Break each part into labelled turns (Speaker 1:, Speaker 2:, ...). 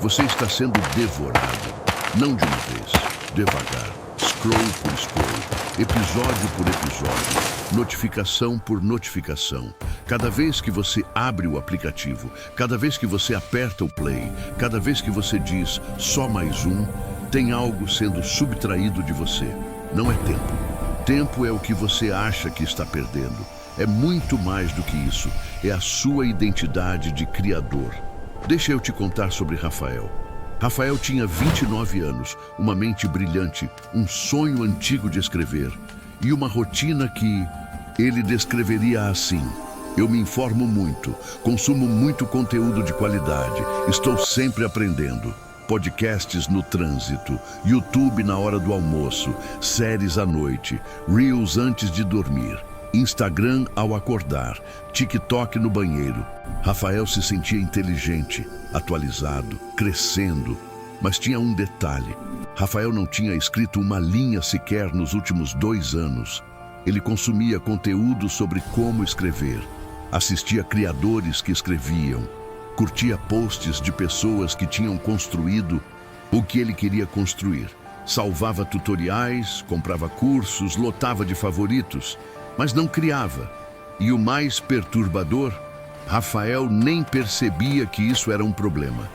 Speaker 1: Você está sendo devorado, não de uma vez, devagar, scroll por scroll, episódio por episódio, notificação por notificação. Cada vez que você abre o aplicativo, cada vez que você aperta o play, cada vez que você diz só mais um, tem algo sendo subtraído de você. Não é tempo. Tempo é o que você acha que está perdendo. É muito mais do que isso. É a sua identidade de criador. Deixa eu te contar sobre Rafael. Rafael tinha 29 anos, uma mente brilhante, um sonho antigo de escrever e uma rotina que ele descreveria assim: eu me informo muito, consumo muito conteúdo de qualidade, estou sempre aprendendo. Podcasts no trânsito, YouTube na hora do almoço, séries à noite, Reels antes de dormir, Instagram ao acordar, TikTok no banheiro. Rafael se sentia inteligente, atualizado, crescendo, mas tinha um detalhe. Rafael não tinha escrito uma linha sequer nos últimos 2 anos. Ele consumia conteúdo sobre como escrever, assistia criadores que escreviam, curtia posts de pessoas que tinham construído o que ele queria construir, salvava tutoriais, comprava cursos, lotava de favoritos, mas não criava. E o mais perturbador, Rafael nem percebia que isso era um problema.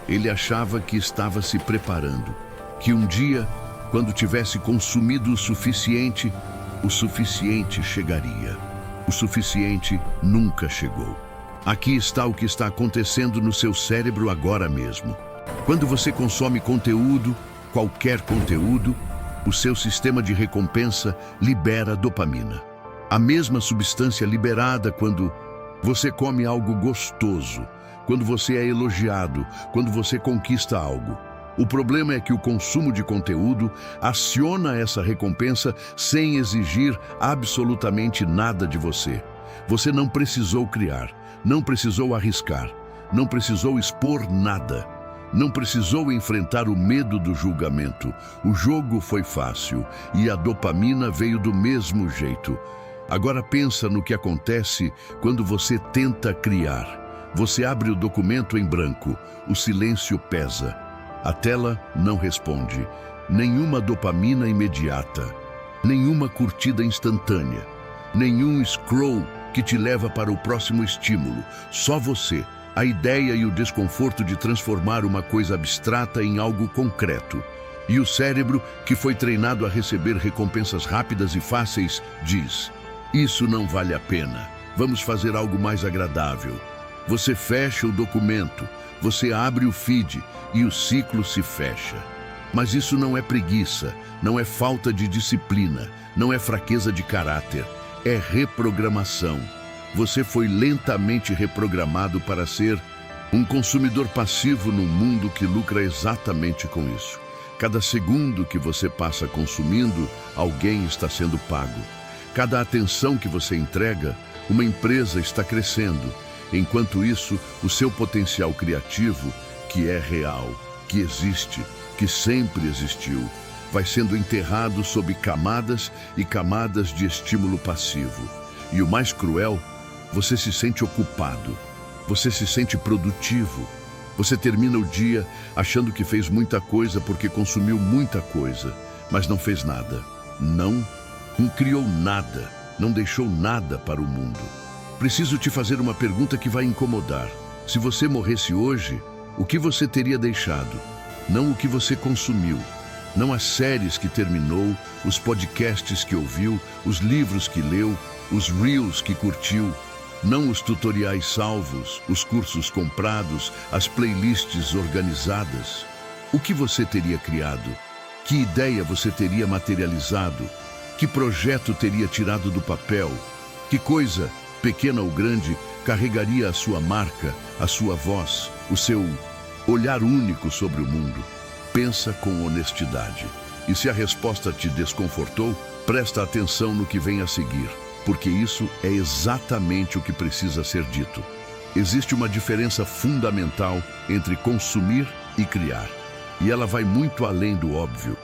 Speaker 1: Ele achava que estava se preparando, que um dia, quando tivesse consumido o suficiente chegaria. O suficiente nunca chegou. Aqui está o que está acontecendo no seu cérebro agora mesmo. Quando você consome conteúdo, qualquer conteúdo, o seu sistema de recompensa libera dopamina. A mesma substância liberada quando você come algo gostoso, quando você é elogiado, quando você conquista algo. O problema é que o consumo de conteúdo aciona essa recompensa sem exigir absolutamente nada de você. Você não precisou criar, não precisou arriscar, não precisou expor nada, não precisou enfrentar o medo do julgamento. O jogo foi fácil e a dopamina veio do mesmo jeito. Agora pensa no que acontece quando você tenta criar. Você abre o documento em branco, o silêncio pesa. A tela não responde. Nenhuma dopamina imediata, nenhuma curtida instantânea, nenhum scroll que te leva para o próximo estímulo. Só você, a ideia e o desconforto de transformar uma coisa abstrata em algo concreto. E o cérebro, que foi treinado a receber recompensas rápidas e fáceis, diz: isso não vale a pena. Vamos fazer algo mais agradável. Você fecha o documento, você abre o feed e o ciclo se fecha. Mas isso não é preguiça, não é falta de disciplina, não é fraqueza de caráter, é reprogramação. Você foi lentamente reprogramado para ser um consumidor passivo num mundo que lucra exatamente com isso. Cada segundo que você passa consumindo, alguém está sendo pago. Cada atenção que você entrega, uma empresa está crescendo. Enquanto isso, o seu potencial criativo, que é real, que existe, que sempre existiu, vai sendo enterrado sob camadas e camadas de estímulo passivo. E o mais cruel, você se sente ocupado, você se sente produtivo. Você termina o dia achando que fez muita coisa porque consumiu muita coisa, mas não fez nada. Não criou nada, não deixou nada para o mundo. Preciso te fazer uma pergunta que vai incomodar. Se você morresse hoje, o que você teria deixado? Não o que você consumiu. Não as séries que terminou, os podcasts que ouviu, os livros que leu, os reels que curtiu. Não os tutoriais salvos, os cursos comprados, as playlists organizadas. O que você teria criado? Que ideia você teria materializado? Que projeto teria tirado do papel? Que coisa, pequena ou grande, carregaria a sua marca, a sua voz, o seu olhar único sobre o mundo? Pensa com honestidade. E se a resposta te desconfortou, presta atenção no que vem a seguir, porque isso é exatamente o que precisa ser dito. Existe uma diferença fundamental entre consumir e criar. E ela vai muito além do óbvio.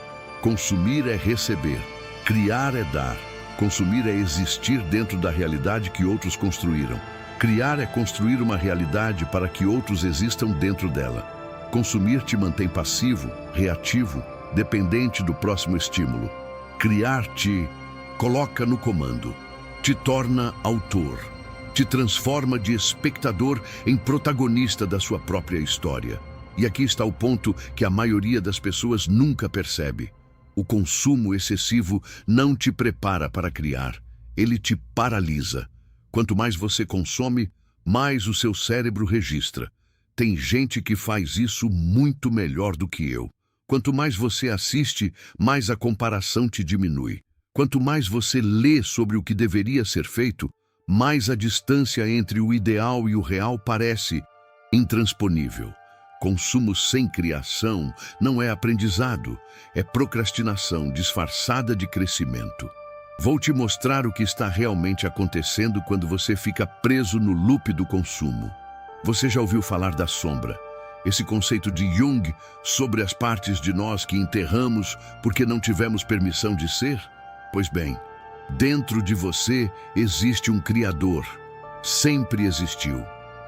Speaker 1: Consumir é receber, criar é dar. Consumir é existir dentro da realidade que outros construíram. Criar é construir uma realidade para que outros existam dentro dela. Consumir te mantém passivo, reativo, dependente do próximo estímulo. Criar te coloca no comando, te torna autor, te transforma de espectador em protagonista da sua própria história. E aqui está o ponto que a maioria das pessoas nunca percebe. O consumo excessivo não te prepara para criar, ele te paralisa. Quanto mais você consome, mais o seu cérebro registra. Tem gente que faz isso muito melhor do que eu. Quanto mais você assiste, mais a comparação te diminui. Quanto mais você lê sobre o que deveria ser feito, mais a distância entre o ideal e o real parece intransponível. Consumo sem criação não é aprendizado, é procrastinação disfarçada de crescimento. Vou te mostrar o que está realmente acontecendo quando você fica preso no loop do consumo. Você já ouviu falar da sombra? Esse conceito de Jung sobre as partes de nós que enterramos porque não tivemos permissão de ser? Pois bem, dentro de você existe um Criador. Sempre existiu.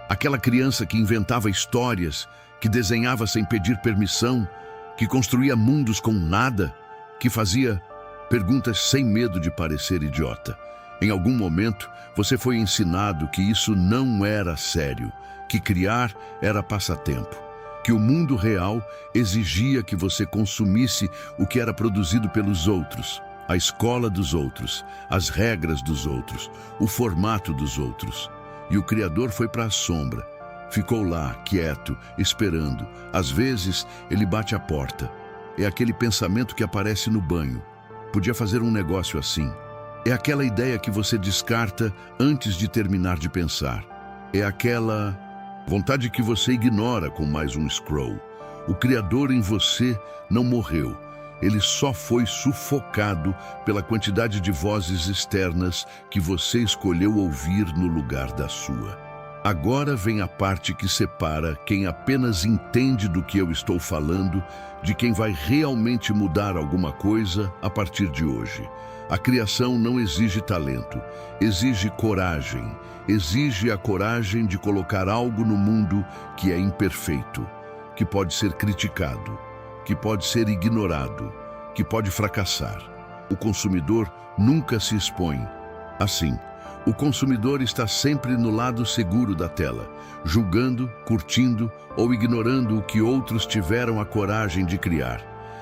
Speaker 1: Aquela criança que inventava histórias, que desenhava sem pedir permissão, que construía mundos com nada, que fazia perguntas sem medo de parecer idiota. Em algum momento, você foi ensinado que isso não era sério, que criar era passatempo, que o mundo real exigia que você consumisse o que era produzido pelos outros, a escola dos outros, as regras dos outros, o formato dos outros. E o Criador foi para a sombra. Ficou lá, quieto, esperando. Às vezes, ele bate a porta. É aquele pensamento que aparece no banho. Podia fazer um negócio assim. É aquela ideia que você descarta antes de terminar de pensar. É aquela vontade que você ignora com mais um scroll. O Criador em você não morreu. Ele só foi sufocado pela quantidade de vozes externas que você escolheu ouvir no lugar da sua. Agora vem a parte que separa quem apenas entende do que eu estou falando de quem vai realmente mudar alguma coisa a partir de hoje. A criação não exige talento, exige coragem. Exige a coragem de colocar algo no mundo que é imperfeito, que pode ser criticado, que pode ser ignorado, que pode fracassar. O consumidor nunca se expõe. Assim, o consumidor está sempre no lado seguro da tela, julgando, curtindo ou ignorando o que outros tiveram a coragem de criar.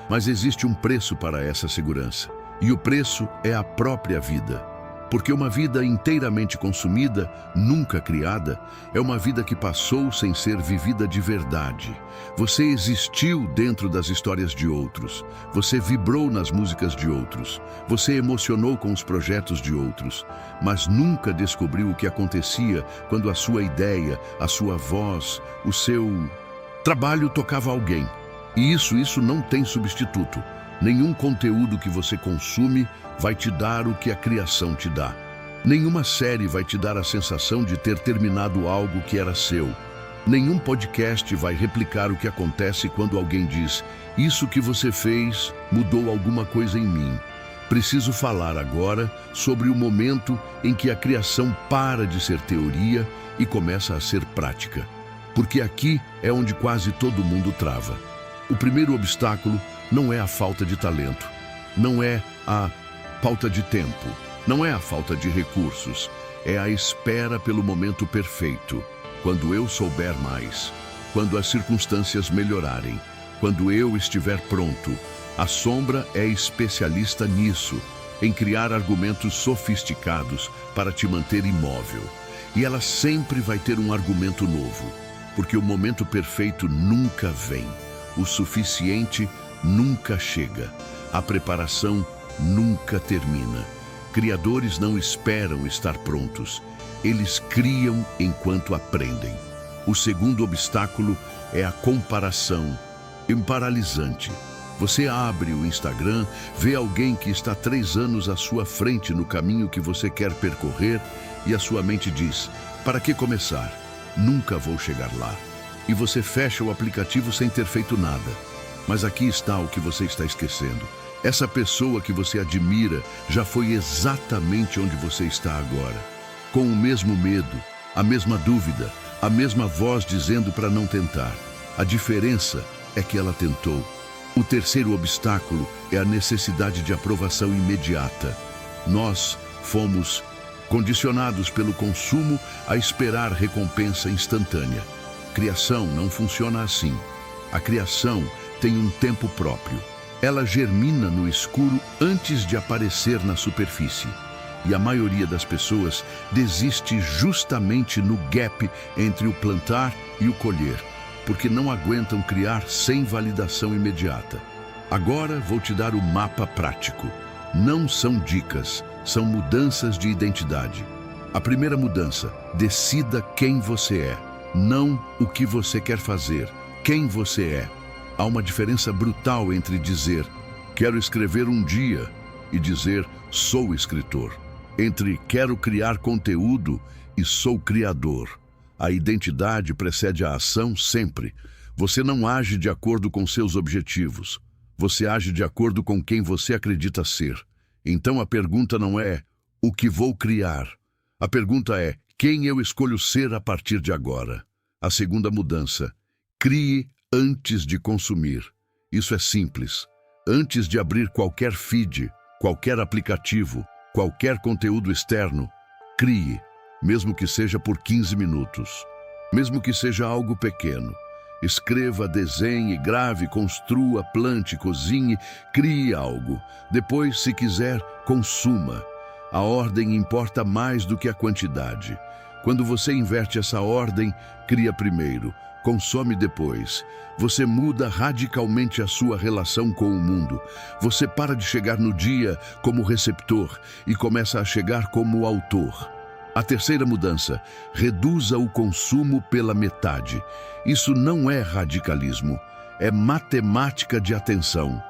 Speaker 1: Mas existe um preço para essa segurança, e o preço é a própria vida. Porque uma vida inteiramente consumida, nunca criada, é uma vida que passou sem ser vivida de verdade. Você existiu dentro das histórias de outros. Você vibrou nas músicas de outros. Você emocionou com os projetos de outros. Mas nunca descobriu o que acontecia quando a sua ideia, a sua voz, o seu trabalho tocava alguém. E isso não tem substituto. Nenhum conteúdo que você consome vai te dar o que a criação te dá. Nenhuma série vai te dar a sensação de ter terminado algo que era seu. Nenhum podcast vai replicar o que acontece quando alguém diz: "Isso que você fez mudou alguma coisa em mim." Preciso falar agora sobre o momento em que a criação para de ser teoria e começa a ser prática. Porque aqui é onde quase todo mundo trava. O primeiro obstáculo não é a falta de talento, não é a falta de tempo, não é a falta de recursos, é a espera pelo momento perfeito, quando eu souber mais, quando as circunstâncias melhorarem, quando eu estiver pronto. A sombra é especialista nisso, em criar argumentos sofisticados para te manter imóvel. E ela sempre vai ter um argumento novo, porque o momento perfeito nunca vem, o suficiente nunca chega, a preparação nunca termina. Criadores não esperam estar prontos, eles criam enquanto aprendem. O segundo obstáculo é a comparação, paralisante. Você abre o Instagram, vê alguém que está 3 anos à sua frente no caminho que você quer percorrer e a sua mente diz: "Para que começar? Nunca vou chegar lá." E você fecha o aplicativo sem ter feito nada. Mas aqui está o que você está esquecendo. Essa pessoa que você admira já foi exatamente onde você está agora. Com o mesmo medo, a mesma dúvida, a mesma voz dizendo para não tentar. A diferença é que ela tentou. O terceiro obstáculo é a necessidade de aprovação imediata. Nós fomos condicionados pelo consumo a esperar recompensa instantânea. Criação não funciona assim. A criação tem um tempo próprio. Ela germina no escuro antes de aparecer na superfície. E a maioria das pessoas desiste justamente no gap entre o plantar e o colher, porque não aguentam criar sem validação imediata. Agora vou te dar o mapa prático. Não são dicas, são mudanças de identidade. A primeira mudança: decida quem você é, não o que você quer fazer, quem você é. Há uma diferença brutal entre dizer quero escrever um dia e dizer sou escritor. Entre quero criar conteúdo e sou criador. A identidade precede a ação sempre. Você não age de acordo com seus objetivos. Você age de acordo com quem você acredita ser. Então a pergunta não é o que vou criar. A pergunta é quem eu escolho ser a partir de agora. A segunda mudança: crie antes de consumir. Isso é simples. Antes de abrir qualquer feed, qualquer aplicativo, qualquer conteúdo externo, crie, mesmo que seja por 15 minutos. Mesmo que seja algo pequeno. Escreva, desenhe, grave, construa, plante, cozinhe, crie algo. Depois, se quiser, consuma. A ordem importa mais do que a quantidade. Quando você inverte essa ordem, cria primeiro, consome depois. Você muda radicalmente a sua relação com o mundo. Você para de chegar no dia como receptor e começa a chegar como autor. A terceira mudança: reduza o consumo pela metade. Isso não é radicalismo, é matemática de atenção.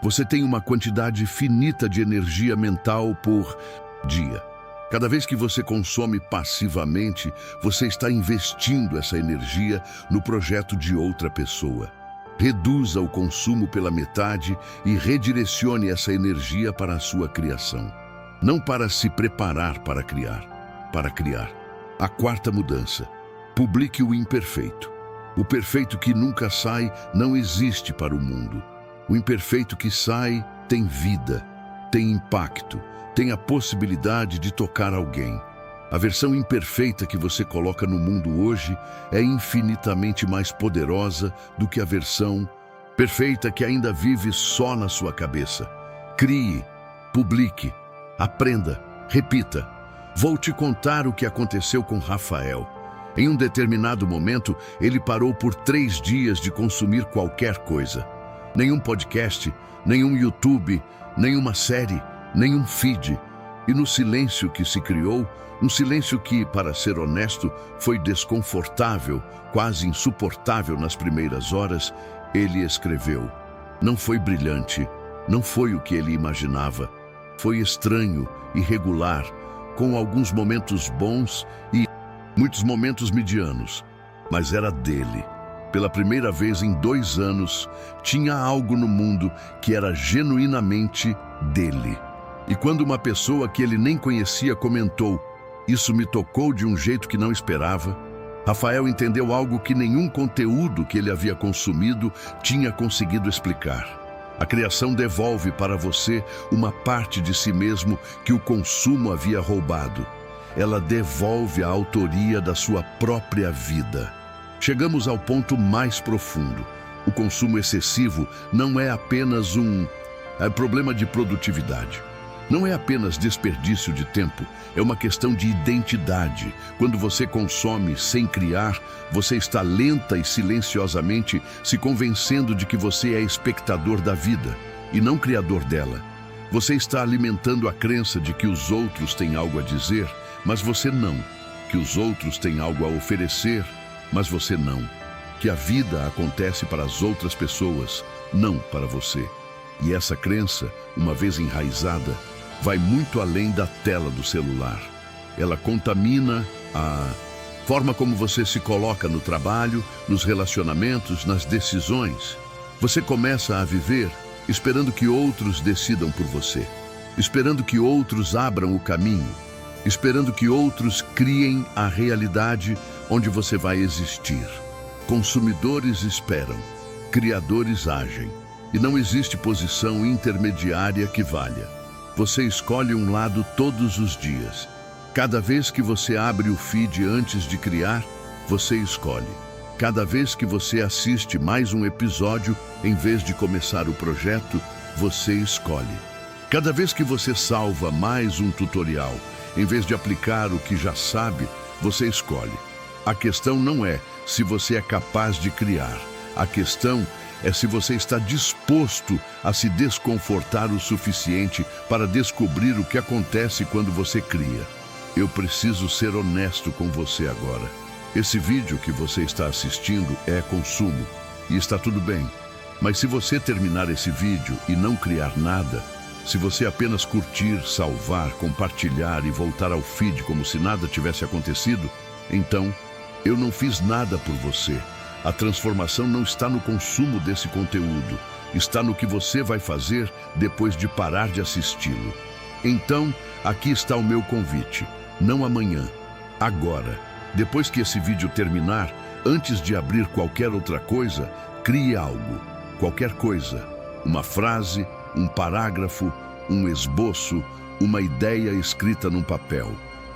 Speaker 1: Você tem uma quantidade finita de energia mental por dia. Cada vez que você consome passivamente, você está investindo essa energia no projeto de outra pessoa. Reduza o consumo pela metade e redirecione essa energia para a sua criação. Não para se preparar para criar. A quarta mudança: publique o imperfeito. O perfeito que nunca sai não existe para o mundo. O imperfeito que sai tem vida, tem impacto, tem a possibilidade de tocar alguém. A versão imperfeita que você coloca no mundo hoje é infinitamente mais poderosa do que a versão perfeita que ainda vive só na sua cabeça. Crie, publique, aprenda, repita. Vou te contar o que aconteceu com Rafael. Em um determinado momento, ele parou por 3 dias de consumir qualquer coisa. Nenhum podcast, nenhum YouTube, nenhuma série, nenhum feed. E no silêncio que se criou, um silêncio que, para ser honesto, foi desconfortável, quase insuportável nas primeiras horas, ele escreveu. Não foi brilhante, não foi o que ele imaginava. Foi estranho, irregular, com alguns momentos bons e muitos momentos medianos. Mas era dele. Pela primeira vez em 2 anos, tinha algo no mundo que era genuinamente dele. E quando uma pessoa que ele nem conhecia comentou, isso me tocou de um jeito que não esperava, Rafael entendeu algo que nenhum conteúdo que ele havia consumido tinha conseguido explicar. A criação devolve para você uma parte de si mesmo que o consumo havia roubado. Ela devolve a autoria da sua própria vida. Chegamos ao ponto mais profundo. O consumo excessivo não é apenas um problema de produtividade. Não é apenas desperdício de tempo, é uma questão de identidade. Quando você consome sem criar, você está lenta e silenciosamente se convencendo de que você é espectador da vida e não criador dela. Você está alimentando a crença de que os outros têm algo a dizer, mas você não. Que os outros têm algo a oferecer, mas você não. Que a vida acontece para as outras pessoas, não para você. E essa crença, uma vez enraizada, vai muito além da tela do celular. Ela contamina a forma como você se coloca no trabalho, nos relacionamentos, nas decisões. Você começa a viver esperando que outros decidam por você, esperando que outros abram o caminho, esperando que outros criem a realidade onde você vai existir. Consumidores esperam, criadores agem, e não existe posição intermediária que valha. Você escolhe um lado todos os dias. Cada vez que você abre o feed antes de criar, você escolhe. Cada vez que você assiste mais um episódio, em vez de começar o projeto, você escolhe. Cada vez que você salva mais um tutorial, em vez de aplicar o que já sabe, você escolhe. A questão não é se você é capaz de criar. A questão é se você está disposto a se desconfortar o suficiente para descobrir o que acontece quando você cria. Eu preciso ser honesto com você agora. Esse vídeo que você está assistindo é consumo, e está tudo bem. Mas se você terminar esse vídeo e não criar nada, se você apenas curtir, salvar, compartilhar e voltar ao feed como se nada tivesse acontecido, então eu não fiz nada por você. A transformação não está no consumo desse conteúdo, está no que você vai fazer depois de parar de assisti-lo. Então, aqui está o meu convite. Não amanhã, agora. Depois que esse vídeo terminar, antes de abrir qualquer outra coisa, crie algo. Qualquer coisa. Uma frase, um parágrafo, um esboço, uma ideia escrita num papel.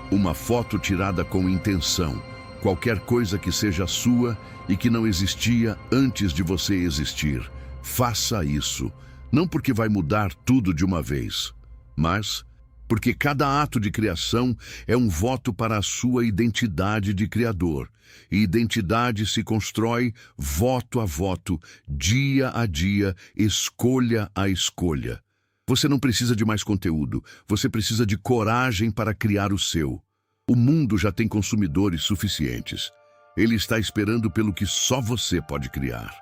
Speaker 1: Uma foto tirada com intenção. Qualquer coisa que seja sua e que não existia antes de você existir. Faça isso. Não porque vai mudar tudo de uma vez, mas porque cada ato de criação é um voto para a sua identidade de criador. E identidade se constrói voto a voto, dia a dia, escolha a escolha. Você não precisa de mais conteúdo, você precisa de coragem para criar o seu. O mundo já tem consumidores suficientes. Ele está esperando pelo que só você pode criar.